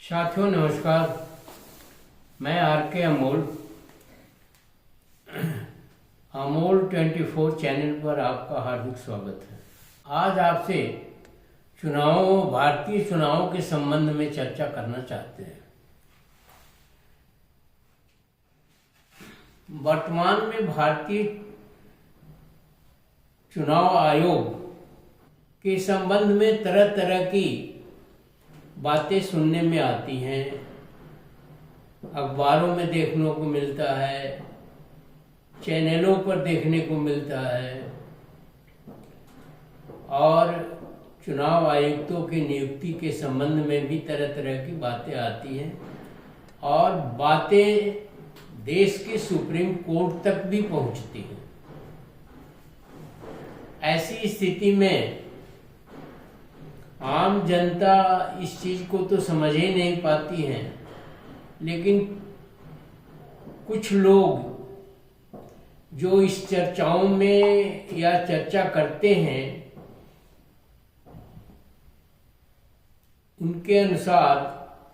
साथियों नमस्कार। मैं आर के अमोल 24 चैनल पर आपका हार्दिक स्वागत है। आज आपसे भारतीय चुनावों के संबंध में चर्चा करना चाहते हैं। वर्तमान में भारतीय चुनाव आयोग के संबंध में तरह तरह की बातें सुनने में आती हैं, अखबारों में देखने को मिलता है, चैनलों पर देखने को मिलता है और चुनाव आयुक्तों की नियुक्ति के संबंध में भी तरह तरह की बातें आती हैं और बातें देश के सुप्रीम कोर्ट तक भी पहुंचती हैं। ऐसी स्थिति में आम जनता इस चीज को तो समझ ही नहीं पाती है, लेकिन कुछ लोग जो इस चर्चाओं में या चर्चा करते हैं उनके अनुसार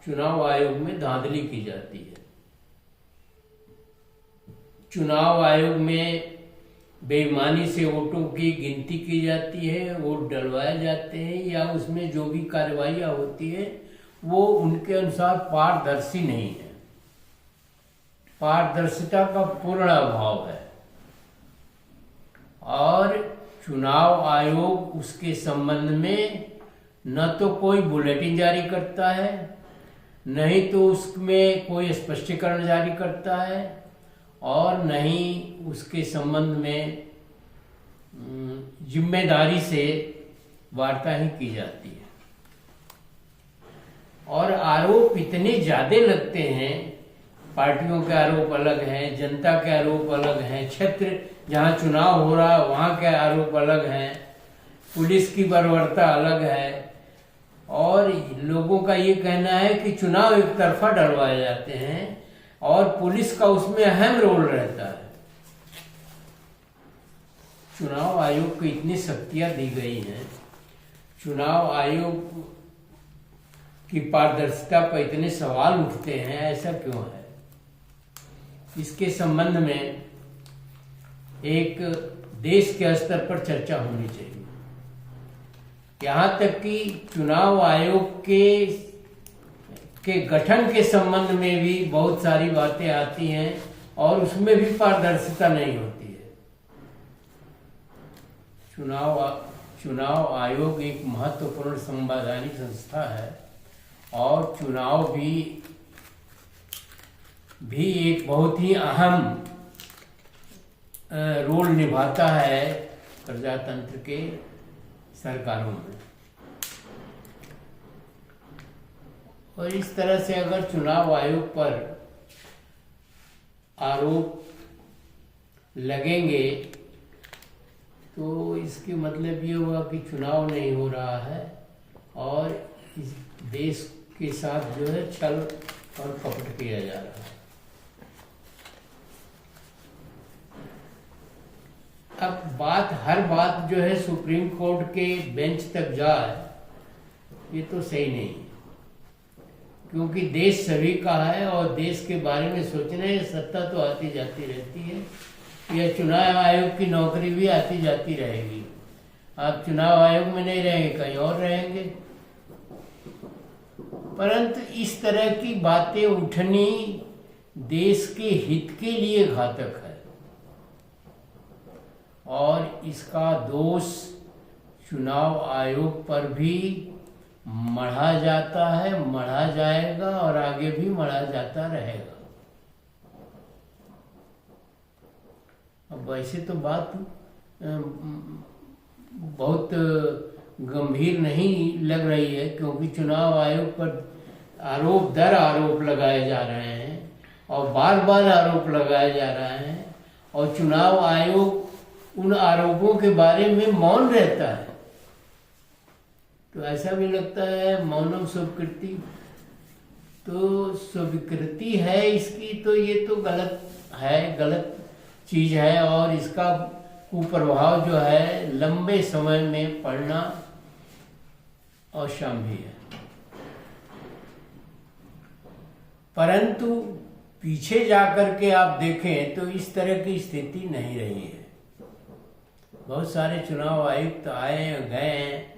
चुनाव आयोग में धांधली की जाती है। चुनाव आयोग में बेईमानी से वोटों की गिनती की जाती है, वोट डलवाए जाते हैं या उसमें जो भी कार्रवाइयाँ होती है वो उनके अनुसार पारदर्शी नहीं है। पारदर्शिता का पूर्ण अभाव है और चुनाव आयोग उसके संबंध में न तो कोई बुलेटिन जारी करता है, नहीं तो उसमें कोई स्पष्टीकरण जारी करता है और नहीं उसके संबंध में जिम्मेदारी से वार्ता ही की जाती है। और आरोप इतने ज्यादा लगते हैं, पार्टियों के आरोप अलग हैं, जनता के आरोप अलग हैं, क्षेत्र जहां चुनाव हो रहा है वहां के आरोप अलग हैं, पुलिस की बर्बरता अलग है और लोगों का ये कहना है कि चुनाव एक तरफा डलवाए जाते हैं और पुलिस का उसमें अहम रोल रहता है। चुनाव आयोग को इतनी शक्तियां दी गई हैं, चुनाव आयोग की पारदर्शिता पर इतने सवाल उठते हैं, ऐसा क्यों है? इसके संबंध में एक देश के स्तर पर चर्चा होनी चाहिए। यहाँ तक कि चुनाव आयोग के गठन के संबंध में भी बहुत सारी बातें आती हैं और उसमें भी पारदर्शिता नहीं होती है। चुनाव आयोग एक महत्वपूर्ण संवैधानिक संस्था है और चुनाव भी एक बहुत ही अहम रोल निभाता है प्रजातंत्र के सरकारों में। और इस तरह से अगर चुनाव आयोग पर आरोप लगेंगे तो इसके मतलब ये होगा कि चुनाव नहीं हो रहा है और इस देश के साथ जो है छल और कपट किया जा रहा है। अब हर बात जो है सुप्रीम कोर्ट के बेंच तक जाए ये तो सही नहीं है, क्योंकि देश सभी का है और देश के बारे में सोचना है। सत्ता तो आती जाती रहती है, यह चुनाव आयोग की नौकरी भी आती जाती रहेगी। आप चुनाव आयोग में नहीं रहेंगे, कहीं और रहेंगे। परंतु इस तरह की बातें उठनी देश के हित के लिए घातक है और इसका दोष चुनाव आयोग पर भी मढ़ा जाता है, मढ़ा जाएगा और आगे भी मढ़ा जाता रहेगा। अब वैसे तो बात बहुत गंभीर नहीं लग रही है, क्योंकि चुनाव आयोग पर आरोप दर आरोप लगाए जा रहे हैं और बार बार आरोप लगाए जा रहे हैं और चुनाव आयोग उन आरोपों के बारे में मौन रहता है। तो ऐसा भी लगता है मौनम स्वीकृति, तो स्वीकृति है इसकी, तो ये तो गलत है, गलत चीज है और इसका कुप्रभाव जो है लंबे समय में पड़ना अवश्य है। परंतु पीछे जाकर के आप देखें तो इस तरह की स्थिति नहीं रही है। बहुत सारे चुनाव आयुक्त आए गए हैं।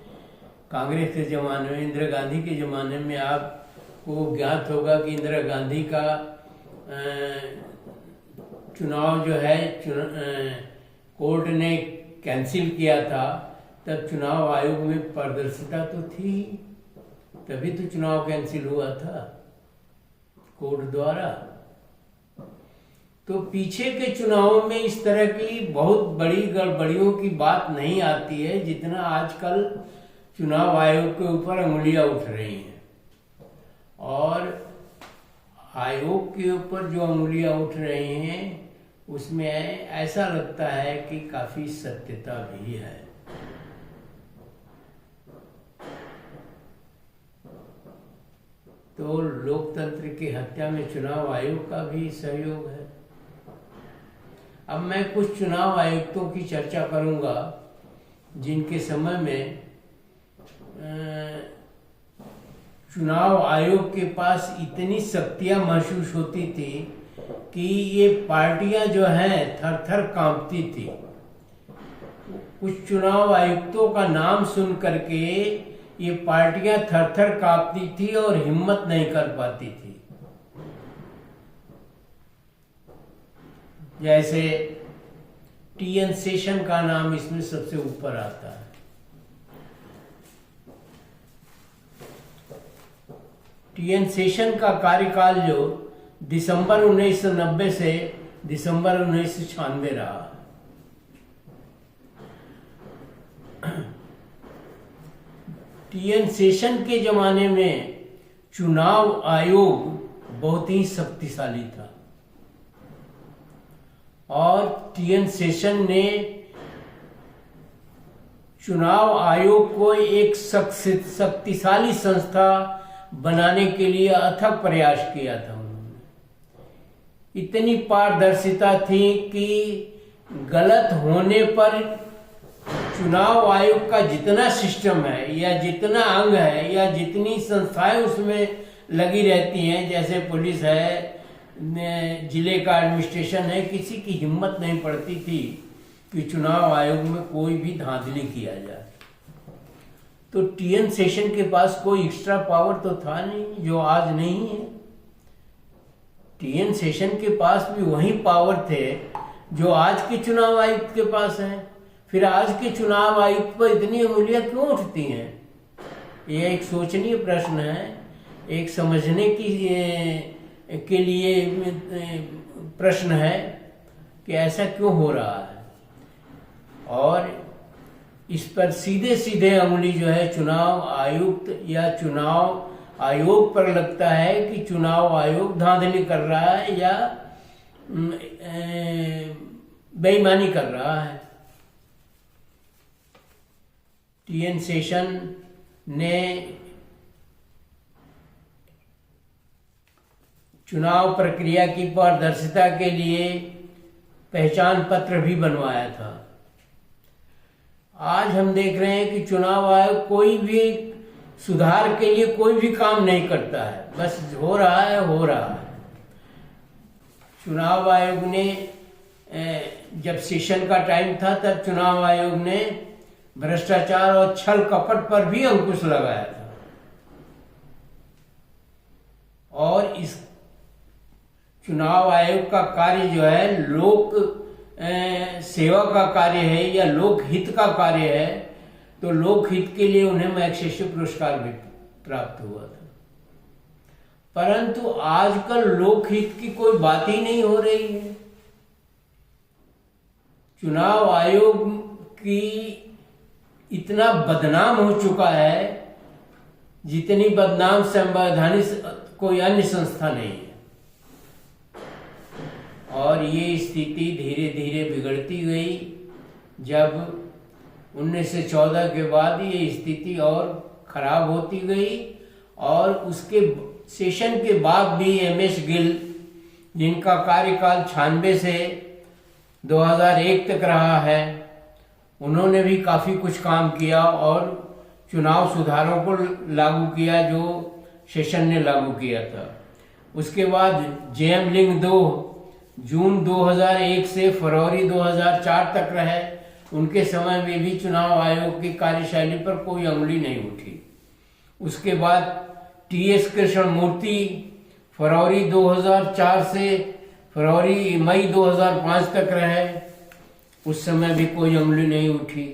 कांग्रेस के ज़माने में, इंदिरा गांधी के ज़माने में आपको ज्ञात होगा कि इंदिरा गांधी का चुनाव जो है कोर्ट ने कैंसिल किया था, तब चुनाव आयोग में पारदर्शिता तो थी, तभी तो चुनाव कैंसिल हुआ था कोर्ट द्वारा। तो पीछे के चुनावों में इस तरह की बहुत बड़ी गड़बड़ियों की बात नहीं आती है जितना आजकल चुनाव आयोग के ऊपर अंगुलियां उठ रही हैं। और आयोग के ऊपर जो अंगुलियां उठ रही हैं उसमें ऐसा लगता है कि काफी सत्यता भी है। तो लोकतंत्र की हत्या में चुनाव आयोग का भी सहयोग है। अब मैं कुछ चुनाव आयुक्तों की चर्चा करूंगा जिनके समय में चुनाव आयोग के पास इतनी शक्तियां महसूस होती थी कि ये पार्टियां जो हैं थर थर कांपती थी। कुछ चुनाव आयुक्तों का नाम सुन करके ये पार्टियां थर थर कांपती थी और हिम्मत नहीं कर पाती थी। जैसे टी.एन. शेषन का नाम इसमें सबसे ऊपर आता है। टी.एन. शेषन का कार्यकाल जो दिसंबर 1990 से दिसंबर 1996 रहा। टी.एन. शेषन के जमाने में चुनाव आयोग बहुत ही शक्तिशाली था और टी.एन. शेषन ने चुनाव आयोग को एक शक्तिशाली संस्था बनाने के लिए अथक प्रयास किया था। उन्होंने इतनी पारदर्शिता थी कि गलत होने पर चुनाव आयोग का जितना सिस्टम है या जितना अंग है या जितनी संस्थाएं उसमें लगी रहती हैं, जैसे पुलिस है, जिले का एडमिनिस्ट्रेशन है, किसी की हिम्मत नहीं पड़ती थी कि चुनाव आयोग में कोई भी धांधली किया जाए। तो टी.एन. शेषन के पास कोई एक्स्ट्रा पावर तो था नहीं जो आज नहीं है। टी.एन. शेषन के पास भी वही पावर थे जो आज के चुनाव आयुक्त के पास है। फिर आज के चुनाव आयुक्त पर इतनी उंगलियां क्यों उठती हैं? यह एक सोचनीय प्रश्न है, एक समझने के लिए प्रश्न है कि ऐसा क्यों हो रहा है। और इस पर सीधे सीधे अंगुली जो है चुनाव आयुक्त या चुनाव आयोग पर लगता है कि चुनाव आयोग धांधली कर रहा है या बेईमानी कर रहा है। टी.एन. शेषन ने चुनाव प्रक्रिया की पारदर्शिता के लिए पहचान पत्र भी बनवाया था। आज हम देख रहे हैं कि चुनाव आयोग कोई भी सुधार के लिए कोई भी काम नहीं करता है, बस हो रहा है। चुनाव आयोग ने जब सेशन का टाइम था तब चुनाव आयोग ने भ्रष्टाचार और छल कपट पर भी अंकुश लगाया था और इस चुनाव आयोग का कार्य जो है लोक सेवा का कार्य है या लोक हित का कार्य है। तो लोक हित के लिए उन्हें मैग्सेसे पुरस्कार भी प्राप्त हुआ था। परंतु आजकल लोक हित की कोई बात ही नहीं हो रही है। चुनाव आयोग की इतना बदनाम हो चुका है जितनी बदनाम संवैधानिक कोई अन्य संस्था नहीं है। और ये स्थिति धीरे धीरे बिगड़ती गई। जब 1914 के बाद ये स्थिति और खराब होती गई और उसके सेशन के बाद भी एम.एस. गिल, जिनका कार्यकाल 96 से 2001 तक रहा है, उन्होंने भी काफ़ी कुछ काम किया और चुनाव सुधारों को लागू किया जो सेशन ने लागू किया था। उसके बाद जेएम लिंग 2 जून 2001 से फरवरी 2004 तक रहे। उनके समय में भी चुनाव आयोग की कार्यशैली पर कोई अंगुली नहीं उठी। उसके बाद टीएस कृष्णमूर्ति फरवरी 2004 से मई 2005 तक रहे। उस समय भी कोई अंगुली नहीं उठी।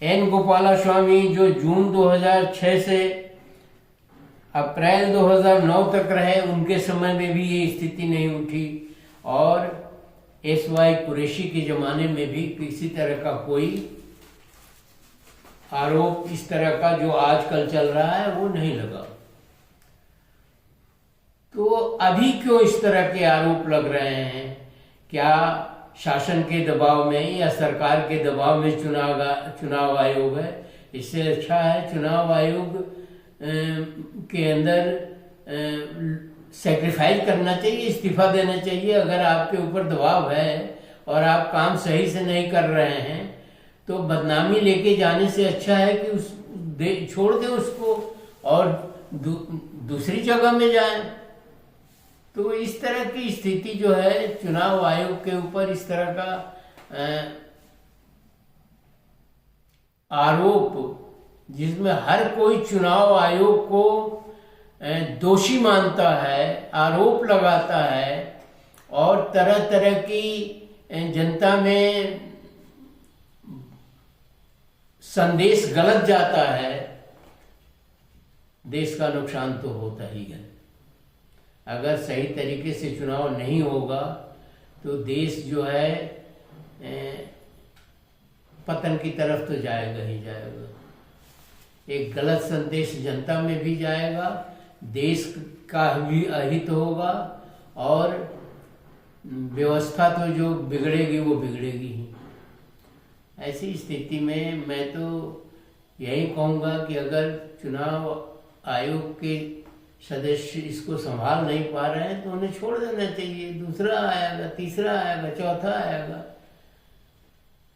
एन गोपालास्वामी जो जून 2006 से अप्रैल 2009 तक रहे, उनके समय में भी ये स्थिति नहीं उठी। और एसवाई कुरैशी के जमाने में भी किसी तरह का कोई आरोप इस तरह का जो आजकल चल रहा है वो नहीं लगा। तो अभी क्यों इस तरह के आरोप लग रहे हैं? क्या शासन के दबाव में या सरकार के दबाव में चुनाव आयोग है? इससे अच्छा है चुनाव आयोग के अंदर सेक्रीफाइस करना चाहिए, इस्तीफा देना चाहिए। अगर आपके ऊपर दबाव है और आप काम सही से नहीं कर रहे हैं तो बदनामी लेके जाने से अच्छा है कि छोड़ दें उसको और दूसरी जगह में जाएं। तो इस तरह की स्थिति जो है चुनाव आयोग के ऊपर इस तरह का आरोप, जिसमें हर कोई चुनाव आयोग को दोषी मानता है, आरोप लगाता है और तरह तरह की जनता में संदेश गलत जाता है, देश का नुकसान तो होता ही है। अगर सही तरीके से चुनाव नहीं होगा तो देश जो है पतन की तरफ तो जाएगा ही जाएगा। एक गलत संदेश जनता में भी जाएगा, देश का भी अहित होगा और व्यवस्था तो जो बिगड़ेगी वो बिगड़ेगी ही। ऐसी स्थिति में मैं तो यही कहूँगा कि अगर चुनाव आयोग के सदस्य इसको संभाल नहीं पा रहे हैं तो उन्हें छोड़ देना चाहिए। दूसरा आएगा, तीसरा आएगा, चौथा आएगा।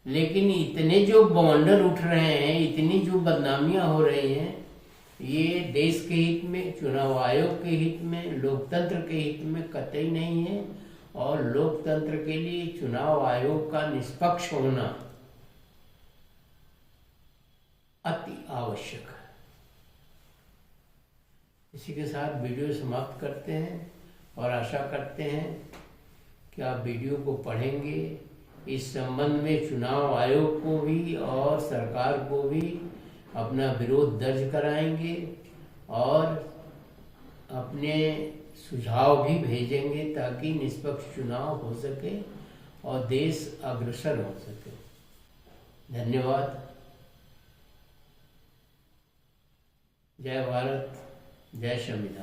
लेकिन इतने जो बवंडर उठ रहे हैं, इतनी जो बदनामियां हो रही हैं, ये देश के हित में, चुनाव आयोग के हित में, लोकतंत्र के हित में कतई नहीं है। और लोकतंत्र के लिए चुनाव आयोग का निष्पक्ष होना अति आवश्यक है। इसी के साथ वीडियो समाप्त करते हैं और आशा करते हैं कि आप वीडियो को पढ़ेंगे। इस संबंध में चुनाव आयोग को भी और सरकार को भी अपना विरोध दर्ज कराएंगे और अपने सुझाव भी भेजेंगे ताकि निष्पक्ष चुनाव हो सके और देश अग्रसर हो सके। धन्यवाद। जय भारत, जय संविधान।